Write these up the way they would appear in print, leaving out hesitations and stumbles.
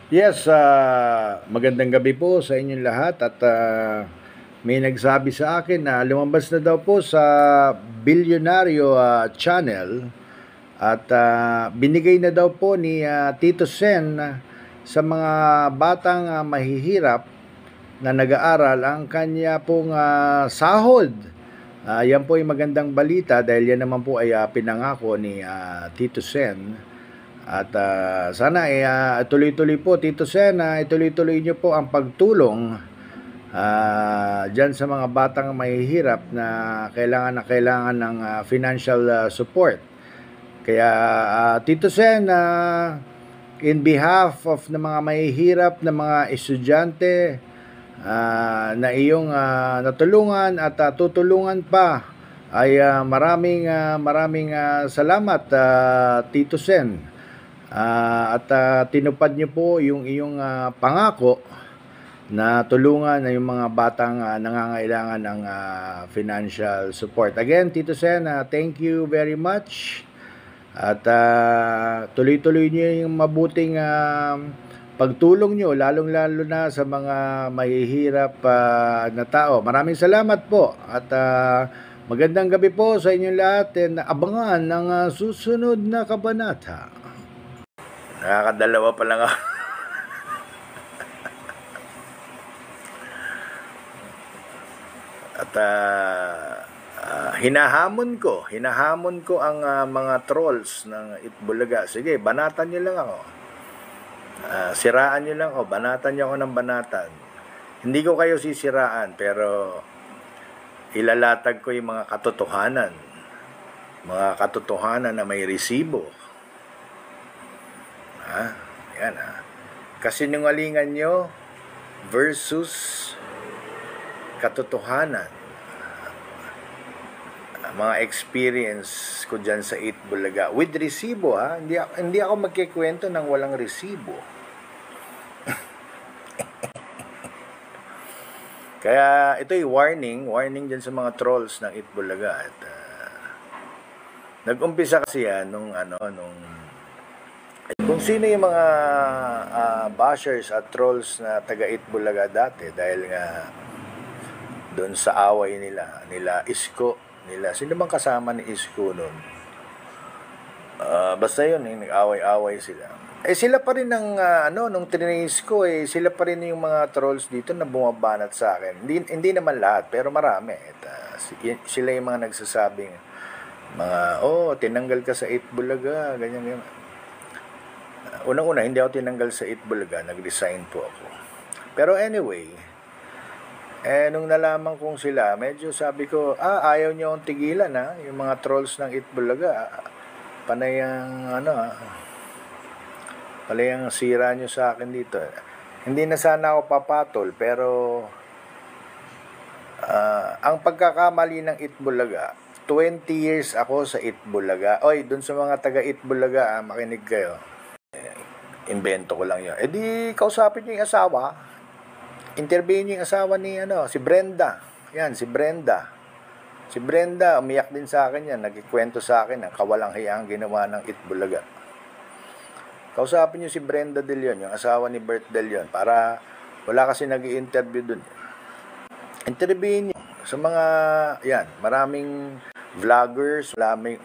Yes, magandang gabi po sa inyong lahat at may nagsabi sa akin na lumabas na daw po sa Bilyonaryo channel at binigay na daw po ni Tito Sen sa mga batang mahihirap na nag-aaral ang kanya pong sahod. Yan po ay magandang balita dahil yan naman po ay pinangako ni Tito Sen. At sana tuloy-tuloy po, Tito Sen, ituloy-tuloy niyo po ang pagtulong dyan sa mga batang mahihirap na kailangan ng financial support. Kaya Tito Sen, in behalf of ng mga mahihirap na mga estudyante na iyong natulungan at tutulungan pa, ay maraming salamat, Tito Sen. At tinupad niyo po yung iyong pangako na tulungan na yung mga batang nangangailangan ng financial support. Again, Tito Sen, thank you very much. At tuloy-tuloy niyo yung mabuting pagtulong niyo, lalong-lalo na sa mga mahihirap na tao. Maraming salamat po at magandang gabi po sa inyong lahat and abangan ng susunod na kabanata. Nakakadalawa pa lang ako. At hinahamon ko ang mga trolls ng Itbulaga. Sige, banatan niyo lang ako. Siraan niyo lang ako, banatan niyo ako ng banatan. Hindi ko kayo sisiraan, pero ilalatag ko yung mga katotohanan. Mga katotohanan na may resibo. Yan kasinungalingan nyo versus katotohanan. Mga experience ko dyan sa Itbulaga with resibo, hindi ako magkikwento ng walang resibo. Kaya ito'y warning dyan sa mga trolls ng Itbulaga. At nag-umpisa kasi yan nung kung sino yung mga bashers at trolls na taga Itbulaga dati, dahil nga doon sa away nila Isko, sino bang kasama ni Isko noon? Basta yun, nag-away-away sila. Sila pa rin ang nung trinase ko, sila pa rin yung mga trolls dito na bumabanat sa akin. Hindi naman lahat, pero marami. Sila yung mga nagsasabing tinanggal ka sa Itbulaga, ganyan. Unang-una, hindi ako tinanggal sa Itbulaga, nag-resign po ako. Pero anyway, nung nalaman kong sila, medyo sabi ko, ayaw niyo akong tigilan, yung mga trolls ng Itbulaga, panayang sira niyo sa akin dito. Hindi na sana ako papatol, pero ang pagkakamali ng Itbulaga, 20 years ako sa Itbulaga. Oy, dun sa mga taga Itbulaga, makinig kayo. Invento ko lang yun. Di kausapin niyo yung asawa. Interviewin niyo yung asawa ni si Brenda. Yan, si Brenda. Si Brenda, umiyak din sa akin yan. Nagkikwento sa akin ang kawalang hiyang ginawa ng Itbulaga. Kausapin niyo si Brenda De Leon, yung asawa ni Bert De Leon, para wala kasi nag-i-interview dun. Interviewin niyo sa mga, maraming vloggers, ang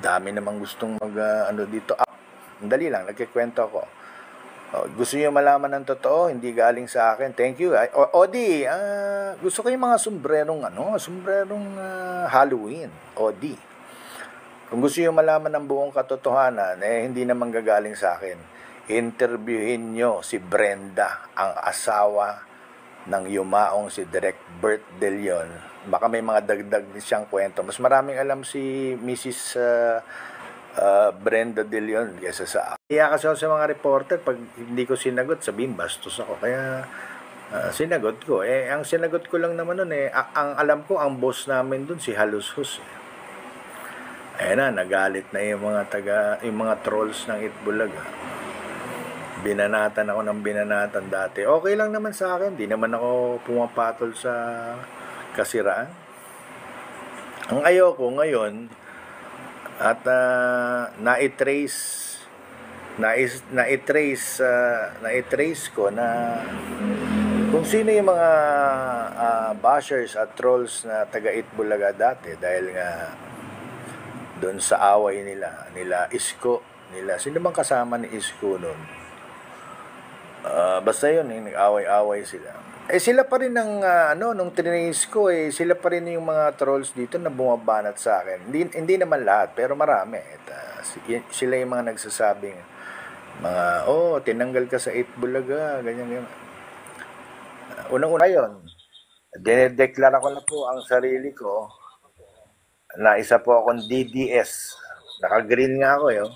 dami namang gustong dito. Dali lang, nagkikwento ako. Gusto niyo malaman ng totoo, hindi galing sa akin. Thank you. Odi, gusto ko yung mga sombrerong Halloween. Odi. Kung gusto niyo malaman ng buong katotohanan, hindi naman gagaling sa akin. Interviewin niyo si Brenda, ang asawa ng yumaong si Direk Bert De Leon. Baka may mga dagdag siyang kwento. Mas maraming alam si Mrs. Brenda De Leon kaysa sa akin. Kaya kasi ako sa mga reporter, pag hindi ko sinagot, sabihin bastos ako. Kaya sinagot ko. Ang sinagot ko lang naman nun ang alam ko, ang boss namin dun si Halushus. Nagalit na yung mga trolls ng Itbulaga. Binanatan ako ng binanatan dati. Okay lang naman sa akin, di naman ako pumapatol sa kasiraan. Ang ayoko ngayon, at na-trace na-trace ko na kung sino yung mga bashers at trolls na taga Itbulaga dati, dahil nga doon sa away nila Isko, sino bang kasama ni Isko noon? Basta yun, nag-away-away sila. Sila pa rin ang, nung tinace ko, sila pa rin yung mga trolls dito na bumabanat sa akin. Hindi naman lahat, pero marami. Sila yung mga nagsasabing, tinanggal ka sa Itbulaga, ganyan. Unang-una yun, dinedeklara ko na po ang sarili ko na isa po akong DDS. Naka-green nga ako yun.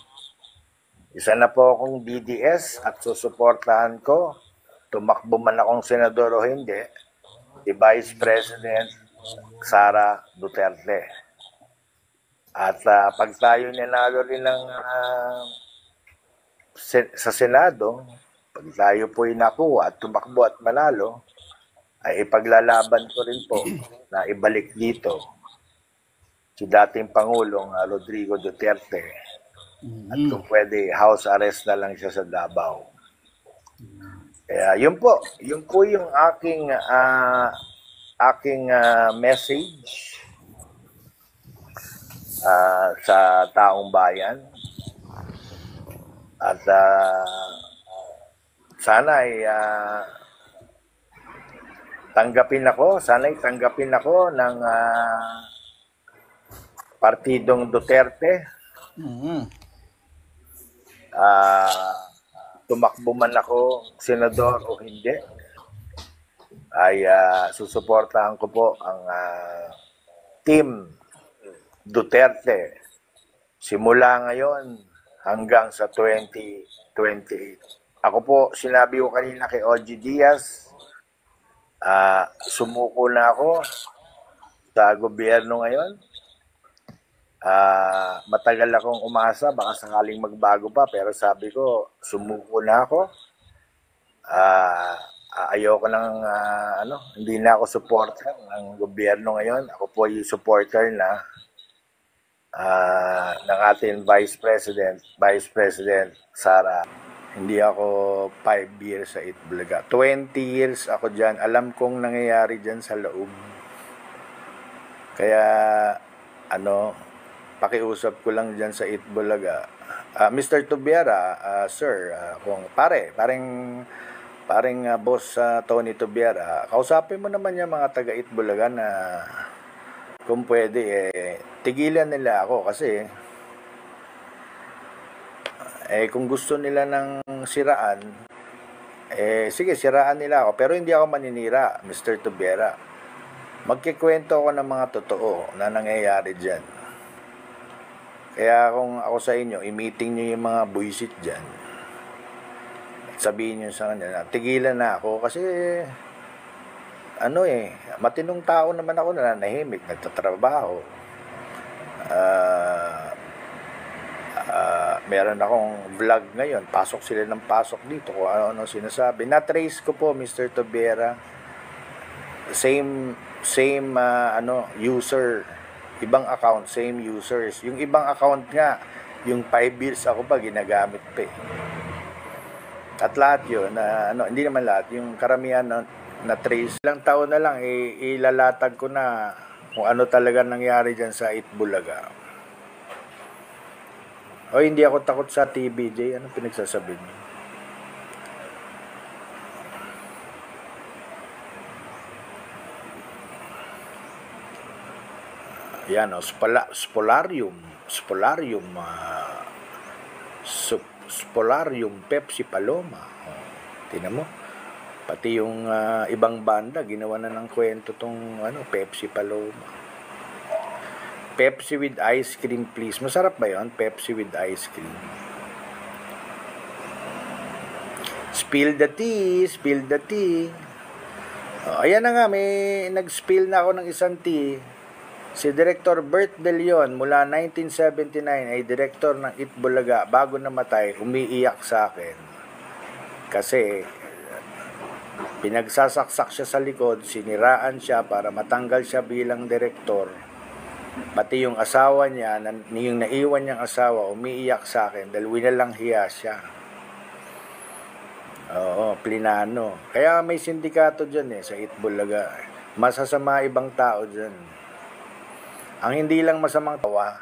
Isa na po akong DDS at susuportahan ko, tumakbo man akong senador o hindi, si Vice President Sara Duterte. At pag tayo nanalo rin sa Senado, pag tayo po'y nakuha at tumakbo at manalo, ay ipaglalaban ko rin po na ibalik dito si dating Pangulong Rodrigo Duterte. At kung pwede, house arrest na lang siya sa Davao. Kaya yun po yung aking message sa taong bayan. At sana ay tanggapin ako ng Partidong Duterte. Tumakbo man ako senador o hindi, ay susuportahan ko po ang Team Duterte simula ngayon hanggang sa 2028. Ako po, sinabi ko kanina kay OG Diaz, sumuko na ako sa gobyerno ngayon. Matagal akong umasa, baka sakaling magbago pa, pero sabi ko, sumuko na ako. Ayoko nang hindi na ako supporter ng gobyerno ngayon. Ako po yung supporter na ng ating Vice President Sara. Hindi ako 5 years sa Itbulaga. 20 years ako dyan. Alam kong nangyayari dyan sa loob. Kaya, pakiusap ko lang dyan sa Itbulaga. Mr. Tubiera, sir, kung pareng boss Tony Tubiera, kausapin mo naman yung mga taga Itbulaga na kung pwede, tigilan nila ako kasi kung gusto nila ng siraan, sige, siraan nila ako. Pero hindi ako maninira, Mr. Tubiera. Magkikwento ako ng mga totoo na nangyayari dyan. Kaya kung ako sa inyo, i-meeting nyo yung mga buisit dyan. Sabihin nyo sa kanila, tigilan na ako kasi matinong tao naman ako, nananahimik, nagtatrabaho. Meron akong vlog ngayon, pasok sila ng pasok dito, kung ano sinasabi. Na-trace ko po, Mr. Tobera, same user, ibang account, same users. Yung ibang account nga, yung 5 years ako pa, ginagamit pa eh. At lahat yun, hindi naman lahat, yung karamihan na trace, ilang taon na lang, ilalatag ko na kung ano talaga nangyari dyan sa Itbulaga. O hindi ako takot sa TBJ, ano pinagsasabi niyo? Yan Spolarium Pepsi Paloma. Tingnan mo. Pati yung ibang banda ginawa na ng kwento tong Pepsi Paloma. Pepsi with ice cream please. Masarap ba 'yon? Pepsi with ice cream. Spill the tea. Ayan na nga, may nag-spill na ako ng isang tea. Si Director Bert De Leon mula 1979 ay direktor ng Itbulaga. Bago namatay, umiiyak sa akin. Kasi pinagsasaksak siya sa likod, siniraan siya para matanggal siya bilang direktor. Pati yung asawa niya, yung naiwan niyang asawa, umiiyak sa akin dahil winalang hiya siya. Oo, plinano. Kaya may sindikato dyan sa Itbulaga. Masasama ibang tao dyan. Ang hindi lang masamang tawa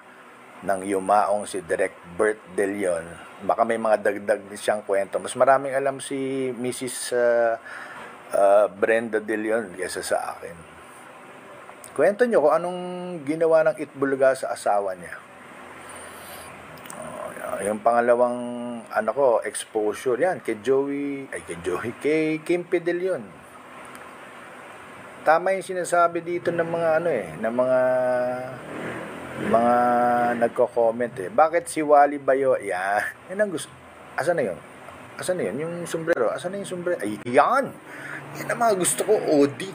ng yumaong si Direk Bert De Leon, baka may mga dagdag siyang kwento. Mas maraming alam si Mrs. Brenda De Leon kaysa sa akin. Kwento nyo kung anong ginawa ng Itbulaga sa asawa niya. Yung pangalawang exposure yan kay Kimpe De Leon. Tama yung sinasabi dito ng mga ng mga nagko-comment Bakit si Wally Bayo? Yan ang gusto. Asan na yun? Yung sombrero. Asan na yung sombrero? Yan ang mga gusto ko, Odi.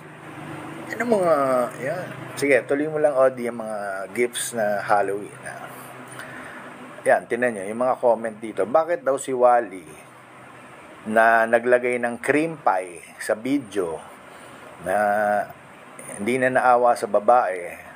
Yan ang mga, yan. Sige, tuloy mo lang, Odi, yung mga gifts na Halloween. Yan, tinan nyo, yung mga comment dito. Bakit daw si Wally na naglagay ng cream pie sa video na hindi na naawa sa babae,